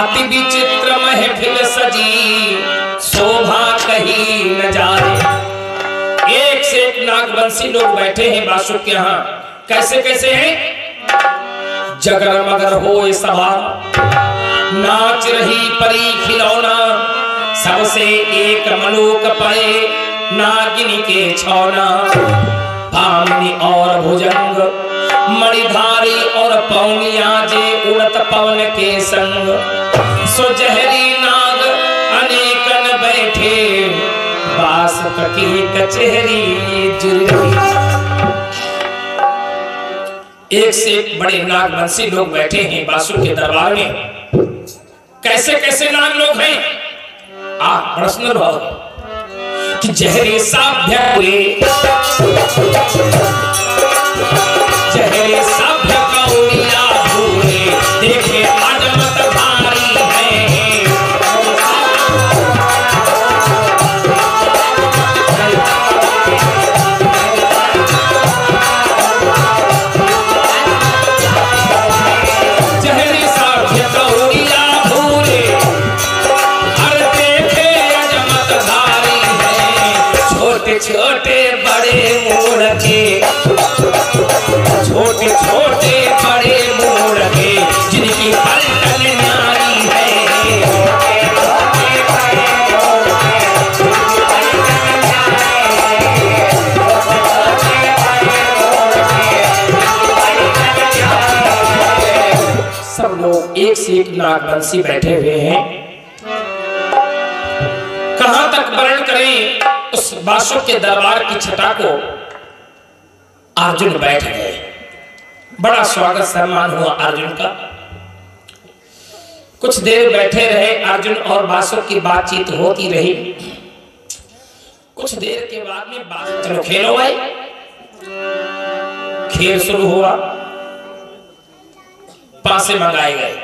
अति विचित्र महफिल सजी शोभा कहीं न जाए। एक से एक नागवंशी लोग बैठे हैं बासुक के यहाँ। कैसे कैसे हैं? जगर मगर होए सभा, नाच रही परी खिलौना, सबसे एक मलूक पड़े नागिनी के छौना। भामिनी और भुजंग, मणिधारी और पौनिया जे उड़त पवन के संग। सुजहरी नाग अनेकन बैठे, बासुक की कचहरी जुर्गी। एक से एक बड़े नागवंशी लोग बैठे हैं बासुक के दरबार में। कैसे कैसे नाग लोग हैं? बड़ा सुंदर भाव कि जहरी साभ्य हुए, जहरी साभ्य कौड़िया भूले, देखे अजमत भारी है। जहरी साभ्य कौड़िया भूले, हर देखे अजमत भारी है। छोटे छोटे बड़े मोड़ के, छोटे छोटे बड़े मोड़ के, जिनकी पलटन न्यारी है। सब लोग एक से एक नागवंशी बैठे हुए हैं। कहां तक वर्णन करें उस बासुक के दरबार की छटा को। अर्जुन बैठ गए, बड़ा स्वागत सम्मान हुआ अर्जुन का। कुछ देर बैठे रहे अर्जुन और बासुक की बातचीत होती रही। कुछ देर के बाद में बासुक, चलो खेलो भाई। खेल शुरू हुआ, पासे मंगाए गए।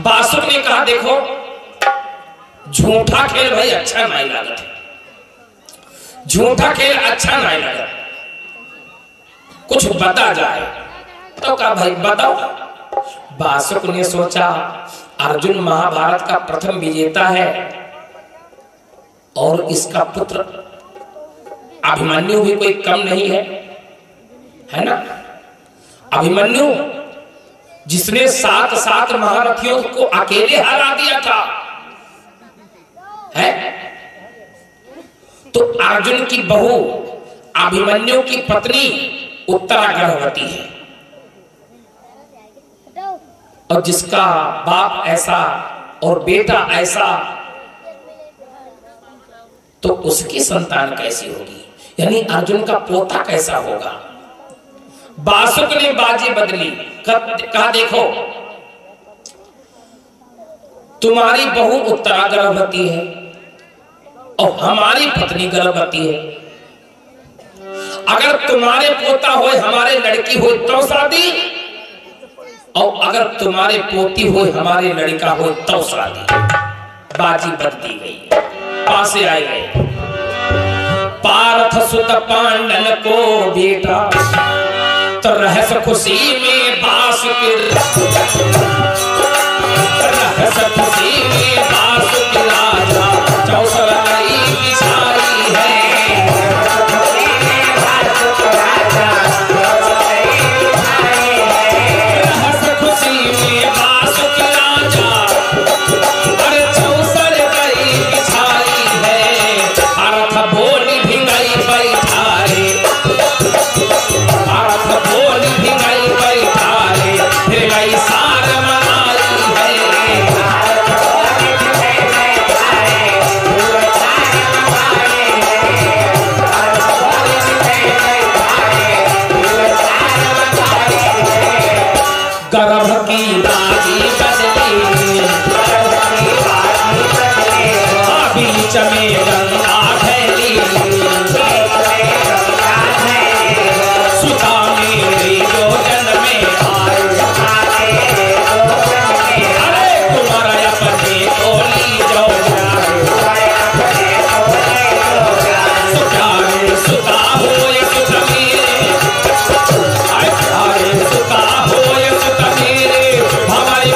बासुक ने कहा देखो झूठा खेल भाई अच्छा नहीं लगा, झूठा खेल अच्छा नहीं लगा, कुछ बता जाए। तो कहा भाई बताओ। बासुक ने सोचा अर्जुन महाभारत का प्रथम विजेता है और इसका पुत्र अभिमन्यु भी कोई कम नहीं है ना। अभिमन्यु जिसने 7 महारथियों को अकेले हरा दिया था है। तो अर्जुन की बहू अभिमन्यु की पत्नी उत्तरा गर्भवती है, और जिसका बाप ऐसा और बेटा ऐसा, तो उसकी संतान कैसी होगी, यानी अर्जुन का पोता कैसा होगा। बासुक ने बाजी बदली, कहा देखो तुम्हारी बहू उत्तरा गर्भवती है और हमारी पत्नी गर्भवती है। अगर तुम्हारे पोता हो हमारे लड़की हो तो शादी, और अगर तुम्हारे पोती हो हमारे लड़का हो तो शादी। बाजी बदली गई, पासे आए गए। पार्थ सुत पांडन को बेटा, तो रहस खुशी में बासुक, रहस खुशी में बासुक राजा, चौसर कई बिछाई है। रहस खुशी में बासुक राजा, अरे चौसर कई बिछाई है। अर्थ बोली भिंगाई बैठारे, अर्थ बोली भिंगाई बैठारे, फिर गई सार मनाई है। गर्भ की बाजी बदली, बीच में गंगा फैली, सुता मेरे जो जन्म में आए, अरे तुम्हारा अपने को ली जाओ, सुता हो सुत मेरे, सुता हो सुत मेरे, हमारे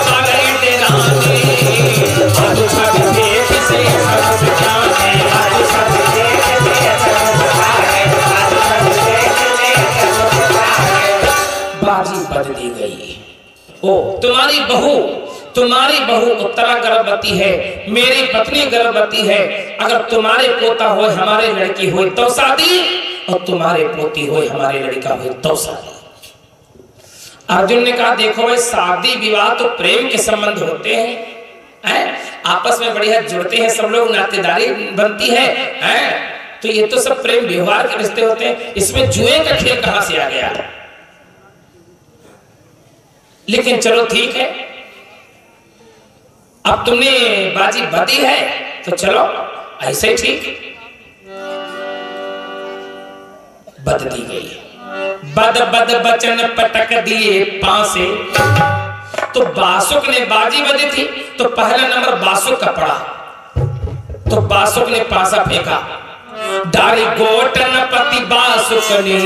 गई। ओ तुम्हारी बहू उत्तरा गर्भवती है, मेरी पत्नी गर्भवती है। अगर तुम्हारे पोता हो हमारे लड़की हो तो शादी, और तुम्हारे पोती हो हमारे लड़का हो तो शादी। अर्जुन ने कहा देखो भाई, शादी विवाह तो प्रेम के संबंध होते हैं, आपस में बढ़िया जुड़ते हैं सब लोग, नातेदारी बनती है, तो ये तो सब प्रेम व्यवहार के रिश्ते होते हैं, इसमें जुए का खेल कहां से आ गया? लेकिन चलो ठीक है, अब तुमने बाजी बदी है तो चलो ऐसे ही ठीक बद दी गई। बद बद बचन पटक दिए पासे, तो बासुक ने बाजी बदी थी तो पहला नंबर बासुक का पड़ा, तो बासुक ने पासा फेंका, डारी गोटन पति बासुक ने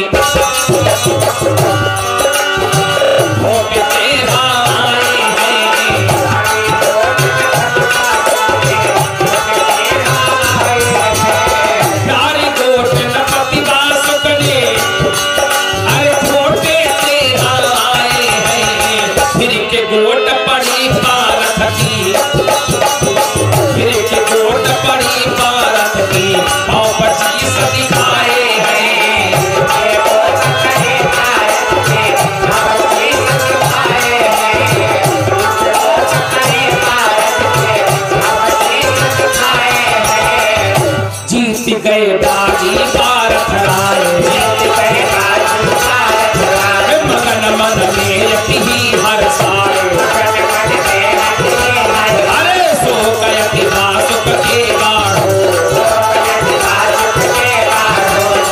गए बाजी भारत आए, मगन मन में यति हर साए, अरे सो गयति बासुक के गाढ़ो,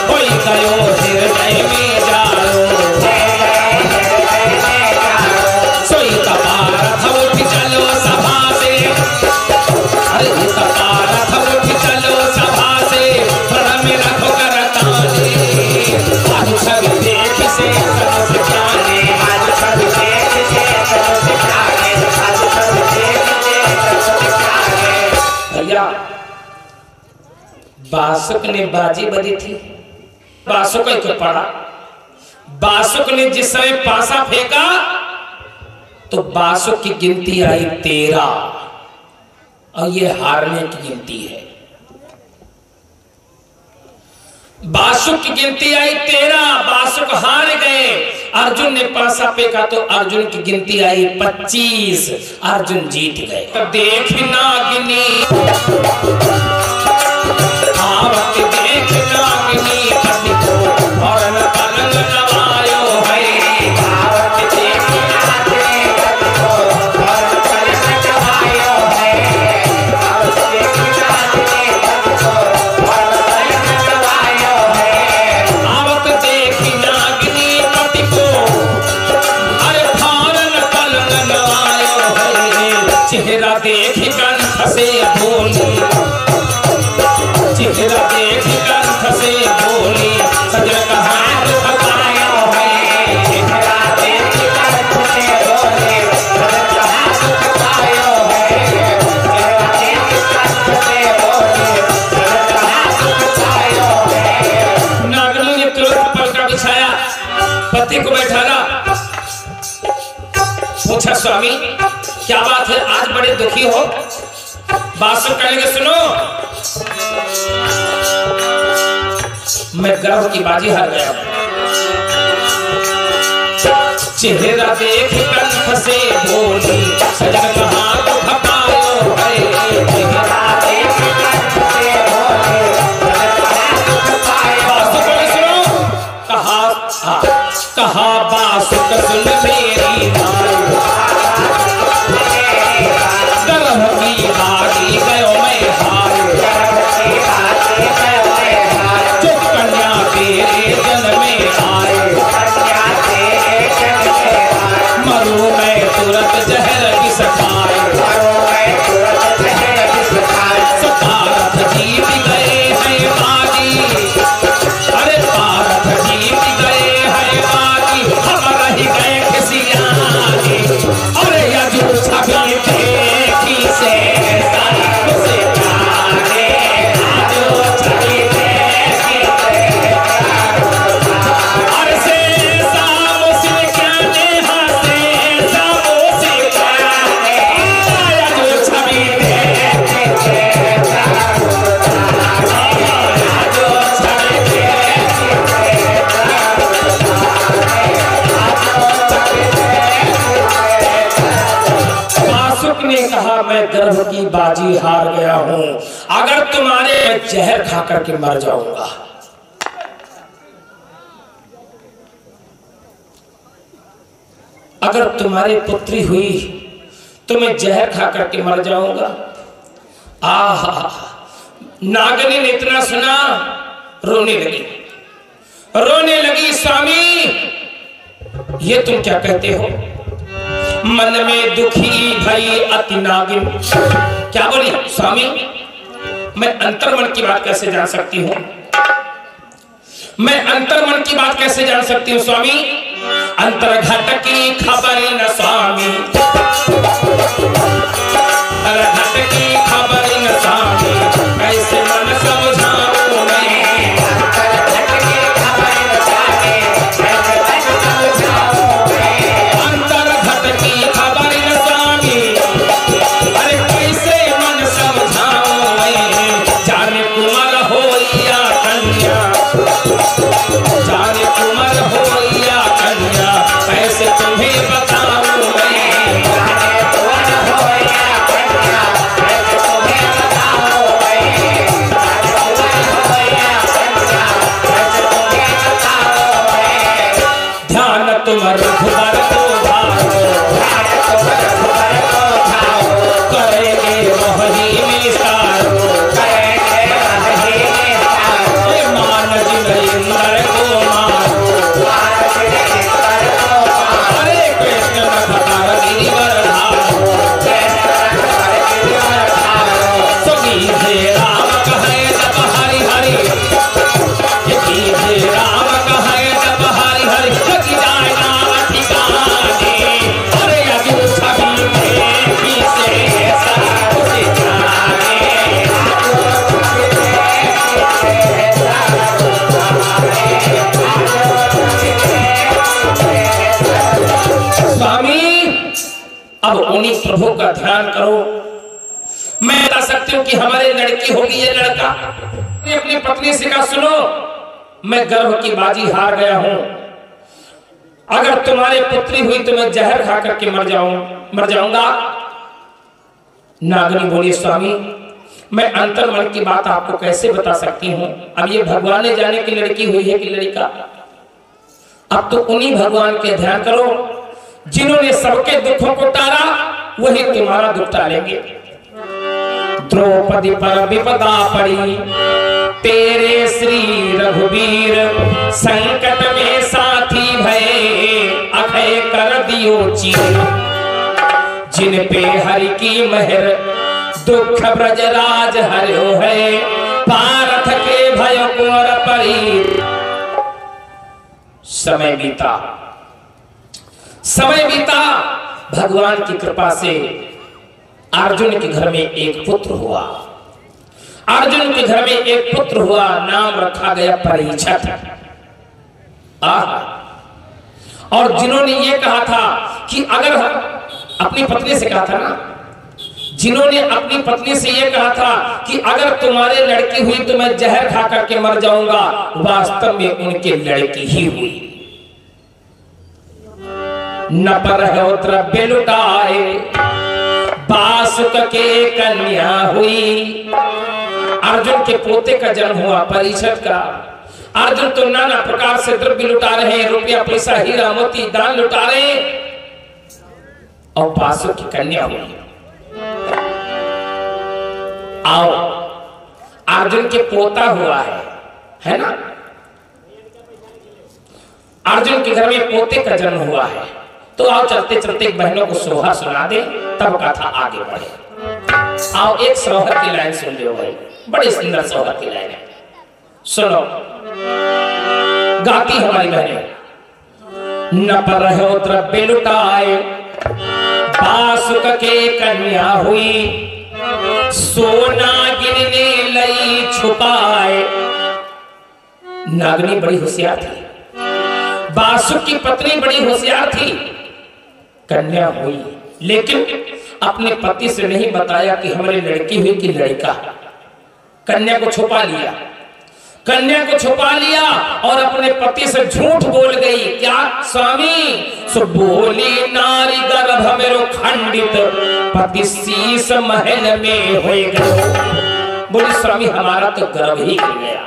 कोई गयो हृदय में जारो, सोई कपार उठ चलो सभा से, अरे कपार उठ चलो सभा से, बासुक ने बाजी बदी थी, बासुक को पड़ा, बासुक ने जिस समय पासा फेंका तो बासुक की गिनती आई 13, और ये हारने की गिनती है। बासुक की गिनती आई 13, बासुक हार गए। अर्जुन ने पासा फेंका तो अर्जुन की गिनती आई 25, अर्जुन जीत गए। तो देख नागिनी आवत, देख नागिनी पति को और न पलंग नवायो है, आवत देख नागिनी पति को और न पलंग नवायो है, आवत देख नागिनी पति को और न पलंग नवायो है, आवत देख नागिनी पति को अरे फारन पलंग नवायो है, चेहरा देख कंठ से बोली, चेहरा देख कंठ से बोली, सजन का हाथ थकायो है, चेहरा देख कंठ से बोली, सजन का हाथ थकायो है, चेहरा देख कंठ से बोली, सजन का हाथ थकायो है। नागनी ने तुरंत पलटा बिछाया, पति को बैठाया, पूछा स्वामी क्या बात है, आज बड़े दुखी हो? बासुक कहेंगे सुनो, मैं गर्भ की बाजी हार गया, चेहरा देख कंठ से बोली, सजन का हाथ थकायो है, चेहरा देख कंठ से बोली, सजन का हाथ थकायो। बासुक ने सुनो, कहा बासुक सुन मेरी बात, गर्भ की बाजी गयो मैं हार, तेरे जन्म में आए, मरो मैं तुरंत जहर किस खाए, पारथ जीत गए हैं बाजी, अरे पारथ जीत गए हैं बाजी, हम रह गए किसी आगे, अरे यजु छवि देखी से से ने कहा मैं गर्भ की बाजी हार गया हूं, अगर तुम्हारे मैं जहर खा करके मर जाऊंगा। अगर तुम्हारी पुत्री हुई तो मैं जहर खा करके मर जाऊंगा। आहा, नागिनी ने इतना सुना, रोने लगी। स्वामी ये तुम क्या कहते हो? मन में दुखी भई अति नागिन। क्या बोली? स्वामी मैं अंतर्मन की बात कैसे जान सकती हूँ? मैं अंतर्मन की बात कैसे जान सकती हूँ स्वामी? अंतर्घट की खबर न स्वामी, अंतर्घट की खबर न स्वामी, कैसे मन समझाऊं मैं? अंतर्घट की खबर न स्वामी, कैसे मन समझाऊं मैं? अंतर्घट की खबर न स्वामी, अरे कैसे मन समझाऊं मैं? जाने कुंवर हो या कन्या, जाने कुंवर हो या कन्या, कैसे तुम्हें बताऊं मैं? जाने कुंवर हो या कन्या, कैसे तुम्हें बताऊं मैं? जाने कुंवर हो या कन्या, कैसे तुम्हें बताऊं मैं? ध्यान तुम रघुवर को धारो, ध्यान तुम रघुवर को धारो, करेंगे वही निस्तारो, करेंगे वही निस्तारो। मान जिनेंद्र को मारो, मान जिनेंद्र को मारो। हरे कृष्ण रघुवर गिरिवर धारो, कृष्ण रघुवर गिरिवर धारो। सुखी राम कहे जब हरि हरि, सुखी राम कहे जब हरि हरि, लगी जाए नाम ठिकाने। अरे अभी छवि में पीछे सब कुछ जाने, स्वामी अब उन्हीं प्रभु का ध्यान करो। मैं बता सकती हूँ कि हमारे लड़की होगी ये लड़का। अपनी पत्नी से कहा सुनो मैं गर्भ की बाजी हार गया हूं, अगर तुम्हारी पुत्री हुई तो मैं जहर खा करके मर जाऊंगा। नागिनी बोली स्वामी मैं अंतर्मन की बात आपको कैसे बता सकती हूँ? अब ये भगवान ने जाने की लड़की हुई है कि लड़का। अब तो उन्हीं भगवान के ध्यान करो जिन्होंने सबके दुखों को टाला, वही तुम्हारा दुख टालेंगे। द्रौपदी पर विपदा पड़ी, तेरे श्री रघुवीर संकट में साथी भये, अभय कर दियो चीर। जिन पे हरि की मेहर दुख ब्रजराज हर्यो है, पारथ के भय कुंवर परी। समय बीता, भगवान की कृपा से अर्जुन के घर में एक पुत्र हुआ। अर्जुन के घर में एक पुत्र हुआ, नाम रखा गया परीक्षित। और जिन्होंने ये कहा था कि अगर अपनी पत्नी से कहा था ना, जिन्होंने अपनी पत्नी से ये कहा था कि अगर तुम्हारे लड़की हुई तो मैं जहर खा करके मर जाऊंगा, वास्तव में उनके लड़की ही हुई। न पर द्रव्य लुटाए, बासुक के कन्या हुई। अर्जुन के पोते का जन्म हुआ परीक्षित का। अर्जुन तो नाना प्रकार से द्रव्य लुटा रहे हैं, रुपया पैसा हीरा मोती दान लुटा रहे हैं, और बासुक की कन्या हुई। आओ अर्जुन के पोता हुआ है ना? अर्जुन के घर में पोते का जन्म हुआ है। तो आओ चलते चलते बहनों को सोहा सुना दे, तब कथा आगे बढ़े। आओ एक सोहर की लाइन सुन लो भाई, बड़ी सुंदर सोहर की लाइन है, सुनो। गाती हमारी बहनें। न पर हो द्रव्य लुटाए, बासुक के कन्या हुई, सोना गिनने लई छुपाए। नागिनी बड़ी होशियार थी, बासुक की पत्नी बड़ी होशियार थी। कन्या हुई, लेकिन अपने पति से नहीं बताया कि हमारी लड़की हुई कि लड़का। कन्या को छुपा लिया, कन्या को छुपा लिया और अपने पति से झूठ बोल गई। क्या स्वामी? सो बोली नारी गर्भ गर्भ मेरो खंडित पति शीश महल में हो गयो। बोले स्वामी हमारा तो गर्भ ही गिर गया।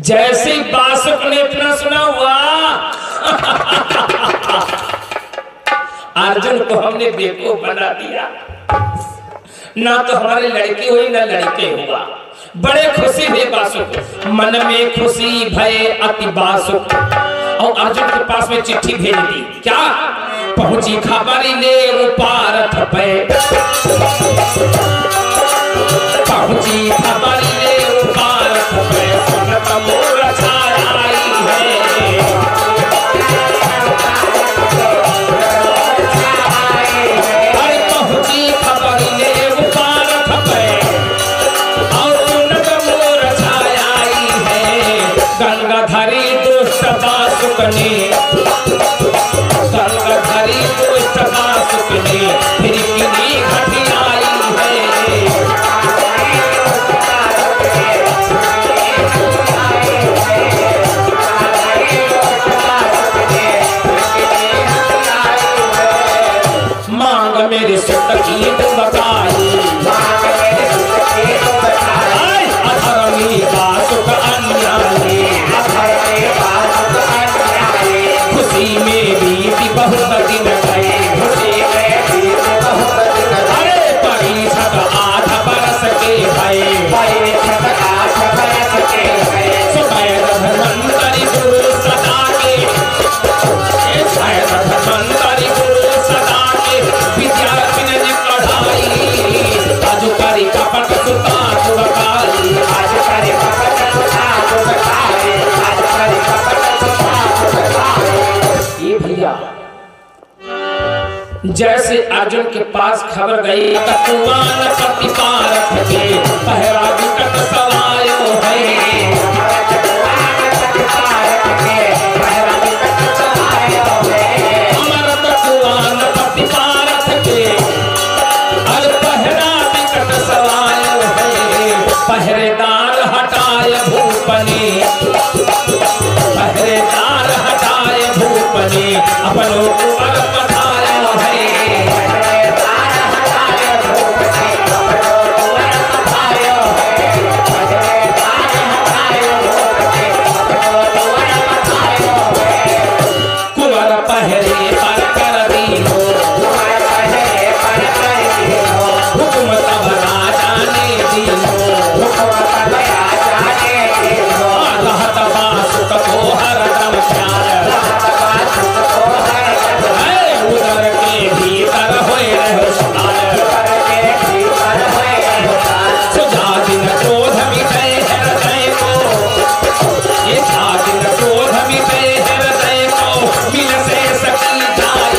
जैसे बासुक ने इतना सुना हुआ अर्जुन को हमने बेवकूफ बना दिया, ना तो हमारे लड़की हुई ना लड़के हुआ। बड़े खुशी हुए बासुक, मन में खुशी भय अति बासुक। और अर्जुन के पास में चिट्ठी भेज दी, क्या पहुंची खबरी ले पारथ पे, पहुंची खबरी ले पारथ पे, सुनत मोर छाई है। अरे पहुंची खबरी ले पारथ पे और सुनत मोर छाई है। गंगाधरी दुष्ट बासुक ने, गंगाधरी दुष्ट बासुक ने फिर किनी घटी आई है। मांग मेरे सुत की बताई, अधर्मी बासुक अन्यायी, खुशी में बीती बहुत दिन गए, अरे परीक्षक 8 बरस के भय, सुबह धन्वंतरि गुरु सदा के, धन्वंतरि गुरु सदा के विद्यार्थी ने पढ़ाई। आजु करी कपट सुता दुबकाई, आजु करी कपट सुता दुबकाई, आजु करी कपट सुता दुबकाई। ये भैया जैसे अर्जुन के पास खबर गई, कुआन पति पारथ के पहरा विकट सवायो है। अमरत कुआन पति पारथ के अल पहरा विकट सवायो है। पहरेदार हटाए भूपने, पहरेदार हटाए भूपने, अपनों को पधाया है। कुंवर पहरे पर कर दीनो, हुक्म तब ना जाने दीनो, रहत बासुक को हरदम ख्याल, उदर के भीतर होए रहो सवाल। सुझा दिन क्रोध मिटे हृदय को, ये जा दिन क्रोध मिटे हृदय को, मिल से सकी जाई।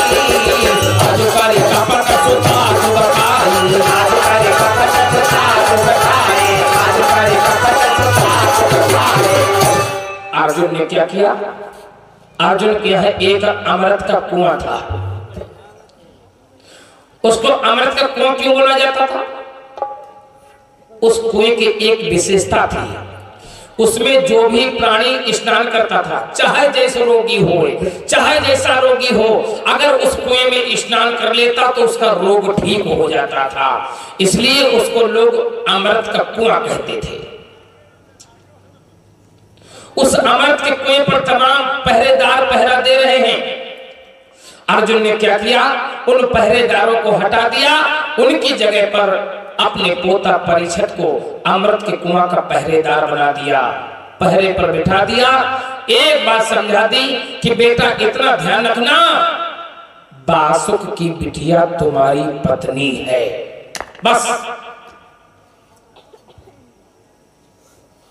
आज करी कपट सुता दुबकाई, आज करी कपट सुता दुबकाई, आज करी कपट सुता दुबकाई। अर्जुन ने क्या किया? अर्जुन क्या है, एक अमृत का कुआं था। उसको अमृत का कुआं क्यों बोला जाता था? उस कुएं की एक विशेषता थी, उसमें जो भी प्राणी स्नान करता था, चाहे जैसे रोगी हो, चाहे जैसा रोगी हो, अगर उस कुएं में स्नान कर लेता तो उसका रोग ठीक हो जाता था। इसलिए उसको लोग अमृत का कुआं कहते थे। उस अमृत के कुएं पर तमाम पहरेदार पहरा दे रहे हैं। अर्जुन ने क्या किया? उन पहरेदारों को हटा दिया, उनकी जगह पर अपने पोता परीक्षित को अमृत के कुआं का पहरेदार बना दिया, पहरे पर बिठा दिया। एक बात समझा दी कि बेटा इतना ध्यान रखना, बासुक की बिटिया तुम्हारी पत्नी है। बस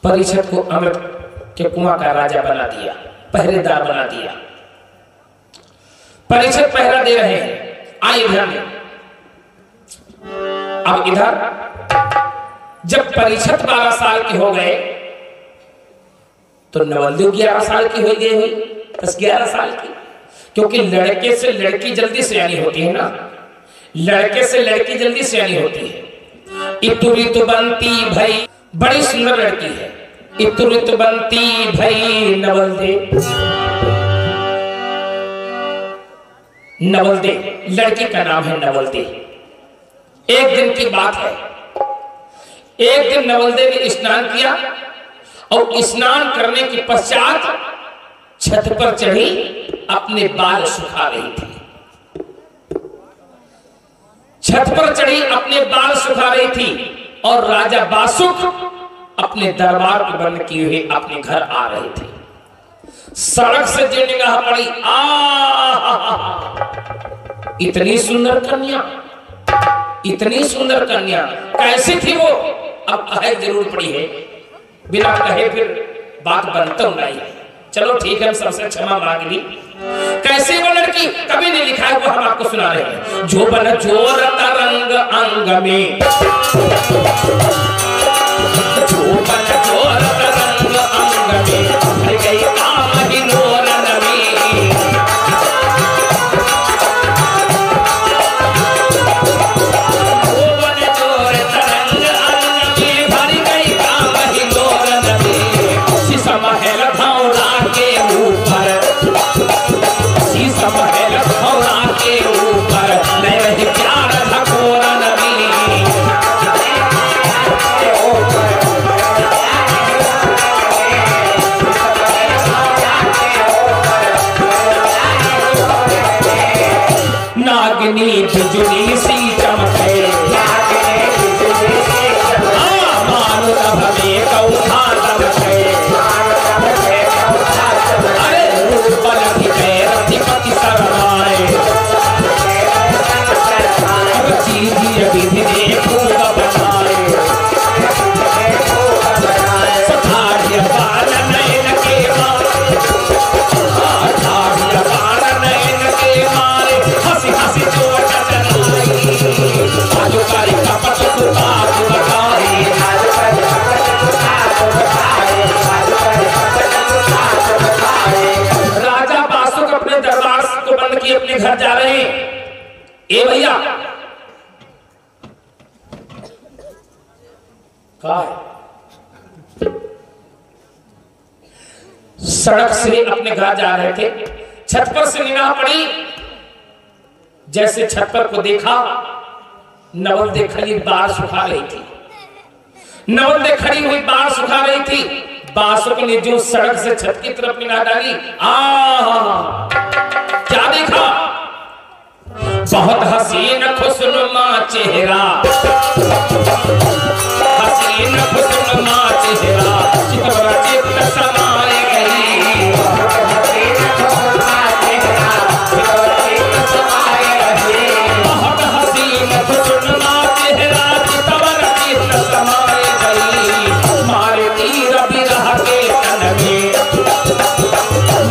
परीक्षित को अमृत के कुआं का राजा बना दिया, पहरेदार बना दिया। परीक्षित पहरा दे रहे हैं। आइए ध्यान दें। अब इधर जब परीक्षित 12 साल के हो गए तो नवल्लू 11 साल की हो गई हुई, 10-11 साल की, क्योंकि लड़के से लड़की जल्दी सियानी होती है ना, लड़के से लड़की जल्दी सियानी होती है। इतु ऋतु बनती भई, बड़ी सुंदर लड़की है। इतु ऋतु बनती भई नवल दे, नवलदे, लड़की का नाम है नवलदे। एक दिन की बात है, एक दिन नवलदे ने स्नान किया और स्नान करने के पश्चात छत पर चढ़ी अपने बाल सुखा रही थी। छत पर चढ़ी अपने बाल सुखा रही थी और राजा बासुक अपने दरबार को बंद किए हुए अपने घर आ रहे थे। सड़क से जो निगाह पड़ी, इतनी सुंदर कन्या, इतनी सुंदर कन्या कैसी थी वो? अब कहे जरूर पड़ी है, बिना कहे फिर बात बनता नहीं। चलो ठीक है, हम सबसे क्षमा मांग ली। कैसे वो लड़की कभी नहीं लिखा है, वो हम आपको सुना रहे हैं। जो बन जोर तरंग अंग में, जो बन जोर तरंग अंग में, भर गई काम ही नोर नमी। जो बन जोर तरंग अंग में, भर गई काम ही नोर नमी। शीशा महल धौरा के ऊपर, शीशा महल धौरा के ऊपर, नहीं रही प्यार धकोर नमी। नागिनी बिजुली सी चमके, मानो नभे कौथा दमके। अरे रूप लखिते रथिपति शरणाए, चीजी विधि ने खूब बनाए। सठाढ़िया बाल नयन के मारे, सठाढ़िया बाल नयन के मारे, हंसी हंसी चोट चलाई। आजू कारी कपट सुतार बताई, राजा बासुक अपने दरबार को बंद किए अपने घर जा रहे हैं। ए भैया, सड़क से अपने घर जा रहे थे, छत पर से निगाह पड़ी। जैसे छत पर को देखा, नवलदे खड़ी बाल सुखा रही थी। नवलदे खड़ी हुई बाल सुखा रही थी। बासुक ने जो सड़क से छत की तरफ निगाह डाली, क्या देखा? बहुत हसीन खुशनुमा चेहरा, हसीन खुशनुमा चेहरा, चितवरा चित्त समाए गई। बहुत हसीन खुशनुमा चेहरा, चितवरा चित्त समाए गई। मारे तीर बिरह के तन में,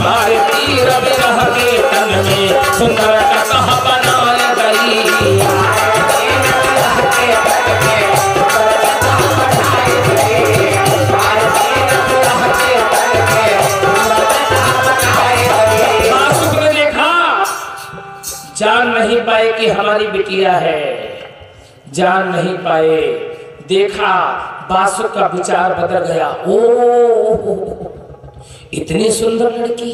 मारे तीर बिरह के तन में, सुंदर कहा बनाए गई। बासुक ने देखा, जान नहीं पाए कि हमारी बिटिया है, जान नहीं पाए। देखा, बासुक का विचार बदल गया। ओ इतनी सुंदर लड़की,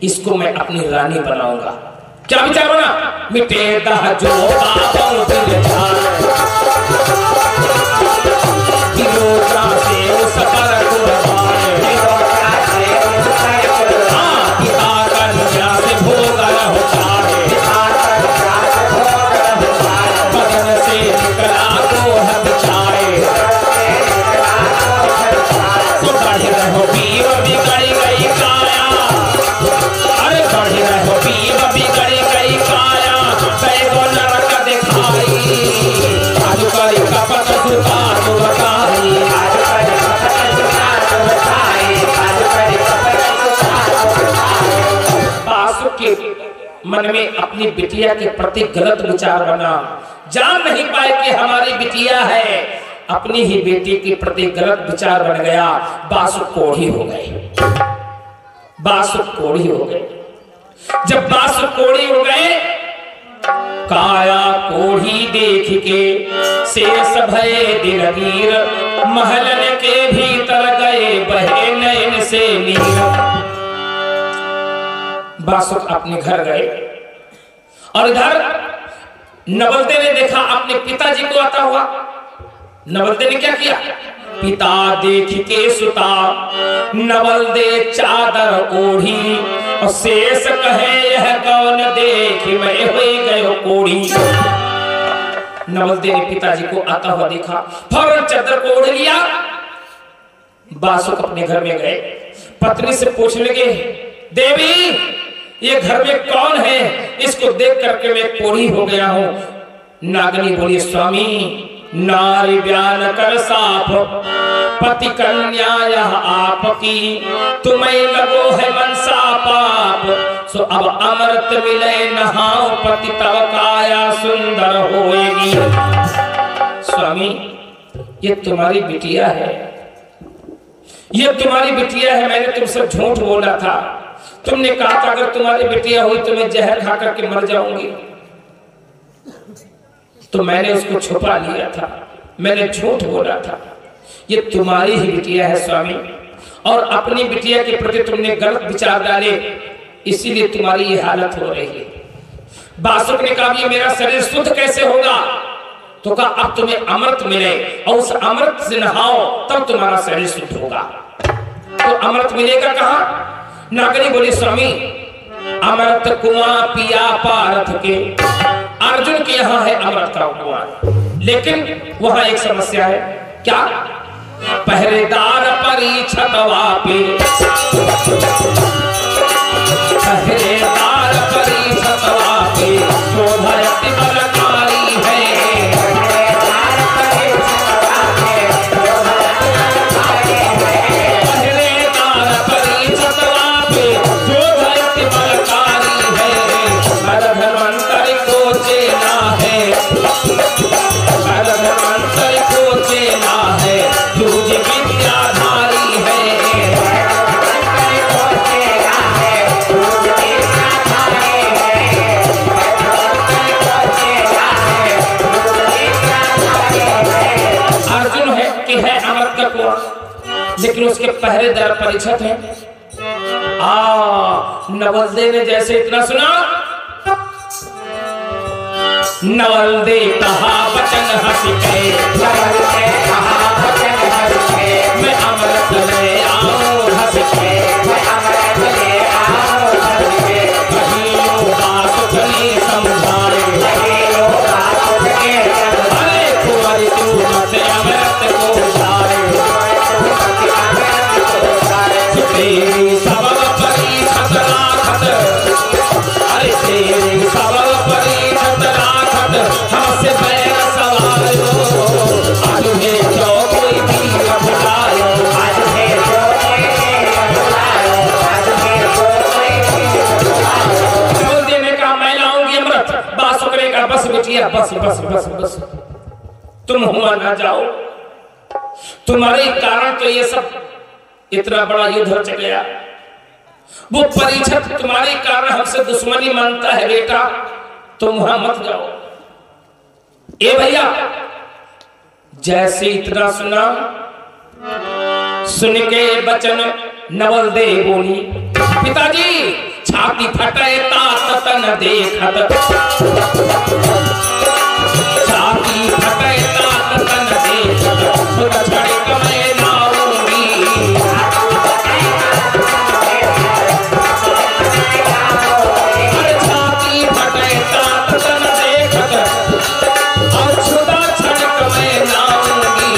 इसको मैं अपनी रानी बनाऊंगा। क्या विचार बना? मिटे दह जो बाबों दिल जान, दिलों का से उस पर कुर्बान। हाँ, पिता कन्या से भोगल हो जाए, बदन से निकला को हम चाहे। तो बढ़ रहो पीर बिगड़ी गई काया, अरे बढ़ रहो पीर बिगड़ी गई काया, बैगो नरक दिखाई। आजू करी कपट सुतार बताई, बासुक के मन में अपनी बिटिया के प्रति गलत विचार बना। जान नहीं पाए कि हमारी बिटिया है, अपनी ही बेटी के प्रति गलत विचार बन गया। बासुक कोढ़ी हो गए, बासुक कोढ़ी हो गए। जब बासुक कोढ़ी हो गए, काया कोढ़ी देख के शेष भये दिलगीर, महलन के भीतर गए बहे नयन से नीर। बासुक अपने घर गए और इधर नवलदे ने देखा अपने पिताजी को आता हुआ। नवलदे ने क्या किया? पिता देख के सुता नवलदे चादर ओढ़ी और शेष कहे यह कौन देख मैं हुई गयो कोढ़ी। नवलदे ने पिताजी को आता हुआ देखा, फौरन चादर को ओढ़ लिया। बासुक अपने घर में गए, पत्नी से पूछने लगे, देवी ये घर में कौन है? इसको देख करके मैं कोढ़ी हो गया हूं। नागनी बोली, स्वामी नारी बयान कर साफ पति कन्या यह आपकी तुम्हें लगो है मनसा पाप। सो अब अमृत मिले नहाओ पति तब काया सुंदर होएगी। स्वामी ये तुम्हारी बिटिया है, ये तुम्हारी बिटिया है। मैंने तुमसे झूठ बोला था, तुमने कहा था अगर तुम्हारी बिटिया हुई तो मैं जहर खा करके मर जाऊंगी, तो मैंने उसको छुपा लिया था, मैंने झूठ बोला था। ये तुम्हारी ही बिटिया है स्वामी, और अपनी बिटिया के प्रति तुमने गलत विचार डाले, इसीलिए तुम्हारी ये हालत हो रही है। बासुक ने कहा ये मेरा शरीर शुद्ध कैसे होगा? तो कहा अब तुम्हें अमृत मिले और उस अमृत से नहाओ तब तुम्हारा शरीर शुद्ध होगा। तो अमृत मिलेगा कहाँ? नागनी बोली, स्वामी अमृत कुआं पिया पारथ के, अर्जुन के यहाँ है अमृत का कुआं, लेकिन वहां एक समस्या है। क्या? पहरेदार परीक्षत वापे, पहरेदार परीक्षत वापे शोभयति बलकारी है। पहरेदार परीक्षत वापे शोभयति बलकारी है। हर धर्मांतर को चेला है, हर धर्मांतर को चेला है, तुझ विद्याधारी है। अर्जुन है कि है अमृत का कुआं, लेकिन उसके पहरेदार परीक्षित हैं। नवलदे ने जैसे इतना सुना, नवलदे कहा वचन हंस के, नवलदे कहा वचन हंस के, मैं अमृत ले आऊं हंस के, मैं अमृत ले आऊं हंस के। कहियो बात सुनी समझाए, कहियो बात सुनी समझाए, अरे कुंवारी तू मत अमृत को जाए, तेरी सबब परीक्षत राखत, अरे तेरी सबब परीक्षत राखत हमसे बैर सवारो। आज है जो कोई वीर बुलायो, आज है जो कोई वीर बुलायो, आज है जो कोई वीर बुलायो। नवलदे ने कहा मैं लाऊंगी अमृत। बासुक ने कहा बस बिटिया बस बस बस बस, तुम हुआ ना जाओ, तुम्हारे कारण तो ये सब इतना बड़ा युद्ध हो गया। वो परीक्षित तुम्हारे कारण हमसे दुश्मनी मानता है बेटा, तुम वहां मत जाओ। ए भैया जैसे इतना सुना, सुन के वचन नवलदे बोली, पिताजी छाती फटे तात तन देखत, छाती फटे तात तन देखत, सुन छड़ी कमे नाऊंगी। छाती फटे तात तन देखत और छुदा छड़क में नाऊंगी।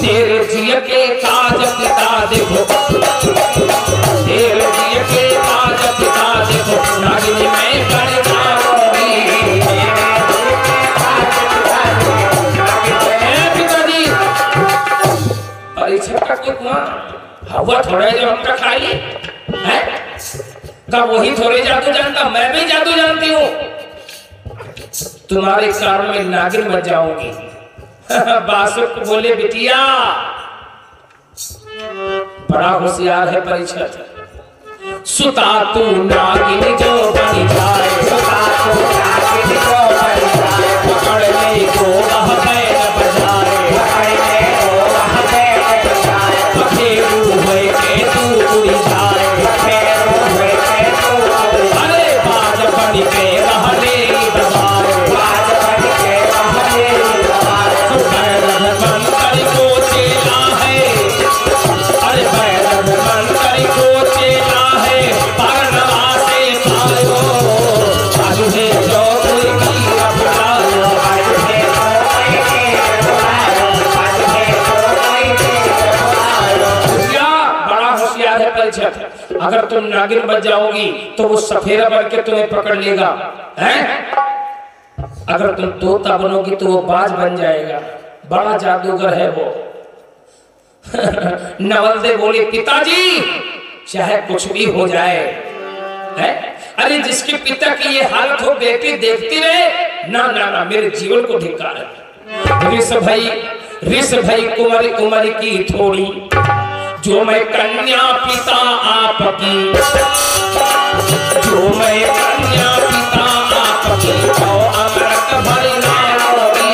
तेरे जिय के काज पिता देखो, तेरे जिय के काज पिता देखो, नागिनी में पड़ जाऊंगी। पिताजी परीक्षा का क्यों कुआं हवा थोड़ा जो हमका खाई है का वही थोड़े जादू जानता, मैं भी जादू जानती हूँ। तुम्हारे कारण में नागिन बन जाऊंगी। बासुक बोले बिटिया बड़ा होशियार है परीक्षित, सुता तू नागिन जो बन जाए, सुता तू नागिन जो बन जाए, पकड़ ले को वह बैल बजाए, पकड़ ले को वह बैल बजाए, पखेरू हुए के तू उड़ जाए, पखेरू हुए के तू उड़ जाए, अरे बाज बन के रह ले अगर तुम नागिन बच जाओगी तो वो सफेरा बन के तुम्हें पकड़ लेगा, हैं? अगर तुम तोता बनोगी तो वो बाज बन जाएगा। बड़ा जादूगर है वो। नवलदे बोले पिताजी चाहे कुछ भी हो जाए, है? अरे जिसके पिता की ये हालत हो बेटी देखती रहे, ना ना ना मेरे जीवन को धिक्कार है। ऋष भाई कुंवर की थोड़ी, जो मैं कन्या पिता आपकी, जो मैं कन्या पिता आपकी, तो अमृत भरी लाओगे,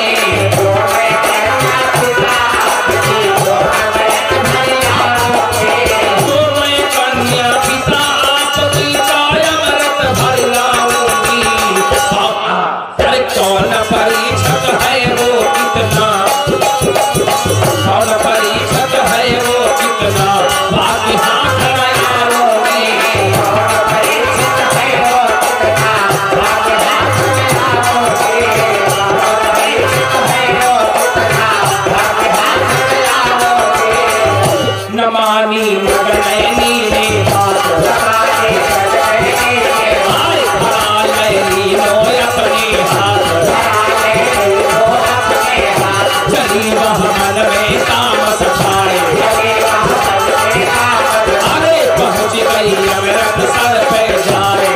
जो मैं कन्या पिता आपकी, तो अमृत भरी लाओगे, जो मैं कन्या पिता आपकी, तो अमृत भरी लाओगी। अरे कौन परीक्षक है वो कितना, कौन परीक्षक है वो कितना, बाकी हाथ लगाओगे, कौन परीक्षक है वो कितना, बाकी हाथ लगाओगे, कौन परीक्षक है वो कितना, बाकी हाथ लगाओगे। नमामि गगनयनी रे बात लगाए गगनयनी रे, आए भरा लैली लो अपने हाथ, चली वह मन में काम सखाए, अरे पहुंच गई अमृत सर पे जाए,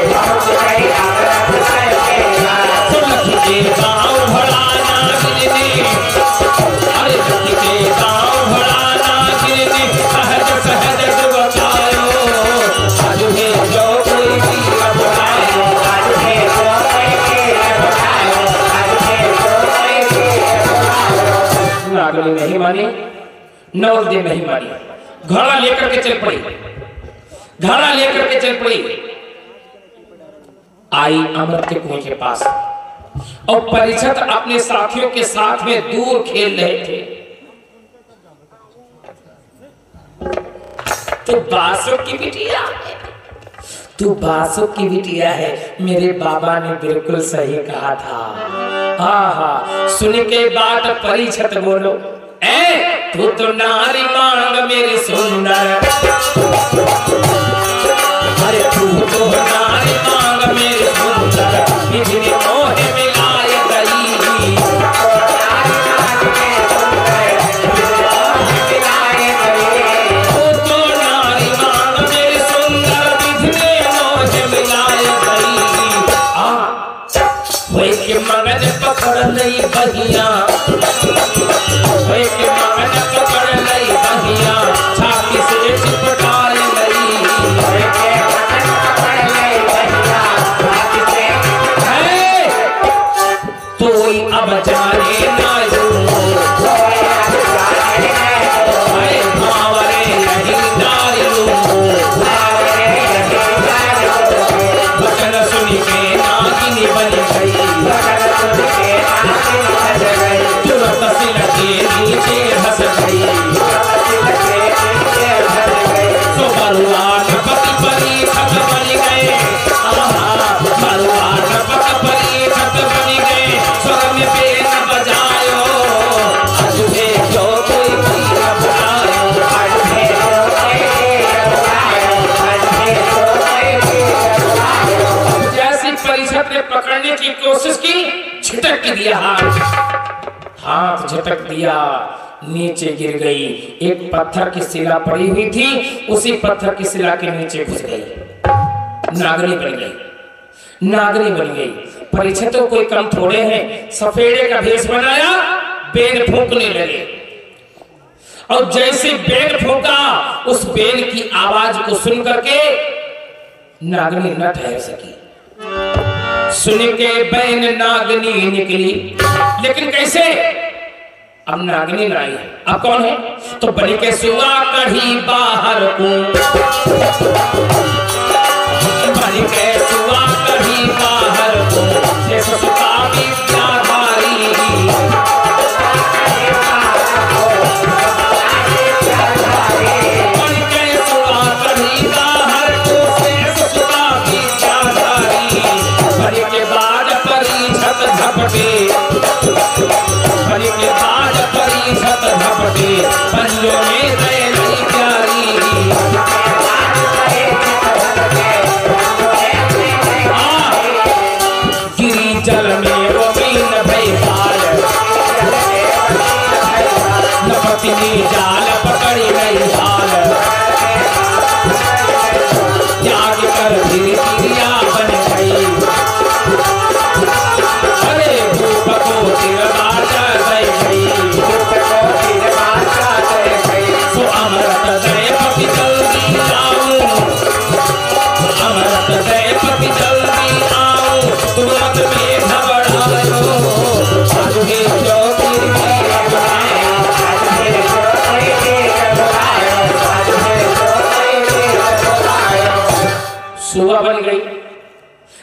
के गाँव भड़ाना गिरने, अरे के गाँव भड़ाना गिरने, सहज सहज जुबकायो, आज है जो कोई वीर बुलायो, आज है जो कोई वीर बुलायो, आज है जो कोई वीर बुलायो। नागनी नहीं मानी, नवलदे नहीं मानी, घोड़ा लेकर के चल पड़ी, घोड़ा लेकर के चल पड़ी। आई अमृत के कुएं के पास और परीक्षित अपने साथियों के साथ में दूर खेल रहे थे। तो बासों की बिटिया है, तू बासों की बिटिया है, मेरे बाबा ने बिल्कुल सही कहा था। हाँ हाँ सुन के बात परीक्षित बोलो, ए तू तो नारी मांग मेरी सुंदर, अरे तू तो नारी मांग मेरी सुंदर, बिजली मोहे मिलाए गई, तू तो नारी मांग मेरी सुंदर, बिजली मोहे मिलाए गई। वही के मगन पकड़ लई बहिया, वही के मगन पकड़ लई बहिया, छाती से चिपकाए लई, वही के मगन पकड़ लई बहिया, छाती से तो अब जाने ना भावरे यही दारू, वचन सुन के नागिनी बन गई, तुरंत सिर के नीचे धस गई, तो भगवान पति परीक्षक बन गए, भगवान पति परीक्षक बन गए, स्वर में बेन बजायो, आज है जो कोई वीर बुलायो, आज है जो कोई वीर बुलायो, आज है जो कोई वीर बुलायो। जैसी परीक्षक ने पकड़ने की कोशिश की, झटक दिया हाथ झटक दिया, नीचे गिर गई। एक पत्थर की शिला पड़ी हुई थी, उसी पत्थर की शिला के नीचे घुस गई, नागनी बन गई, नागनी बन गई। परीक्षित तो कोई कम थोड़े हैं, सफेदे का भेष बनाया, बेन फूंकने लगे, और जैसे बेन फूंका, उस बेन की आवाज को सुन करके नागनी न ठहर सकी। सुन के बैन नागनी निकली, लेकिन कैसे? अब नागनी ना आई, अब कौन है? तो बनी के सुआ कढ़ी बाहर को, बनी के सुआ कढ़ी बाहर को, जैसे सुखा विद्याधारी, बनी के सुआ कढ़ी बाहर को, जैसे सुखा विद्याधारी, बनी के बाद परीक्षित झपटे, बनी के बाद परीक्षित झपटे, पंजों में दे नहीं प्यारी,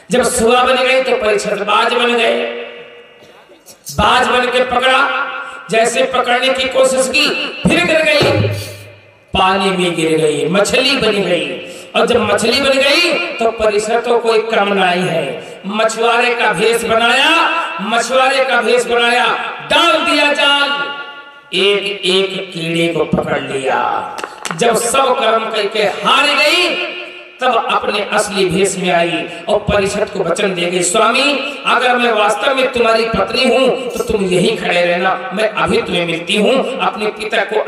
जब सुआ बन गई तो परीक्षित बाज बन गए। बाज बन के पकड़ा, जैसे पकड़ने की कोशिश की फिर गिर गई, पानी में गिर गई, मछली बन गई। और जब मछली बन गई तो परिसर तो कोई कम नहीं है, मछुआरे का भेष बनाया, मछुआरे का भेष बनाया, डाल दिया जाल, एक एक कीड़े को पकड़ लिया। जब सब कर्म करके हार गई तब अपने असली भेष में आई और परिषद को वचन दे गई, स्वामी अगर मैं वास्तव में तुम्हारी पत्नी हूं तो तुम यहीं खड़े रहना, मैं अभी तुम्हें मिलती हूं। अपने पिता को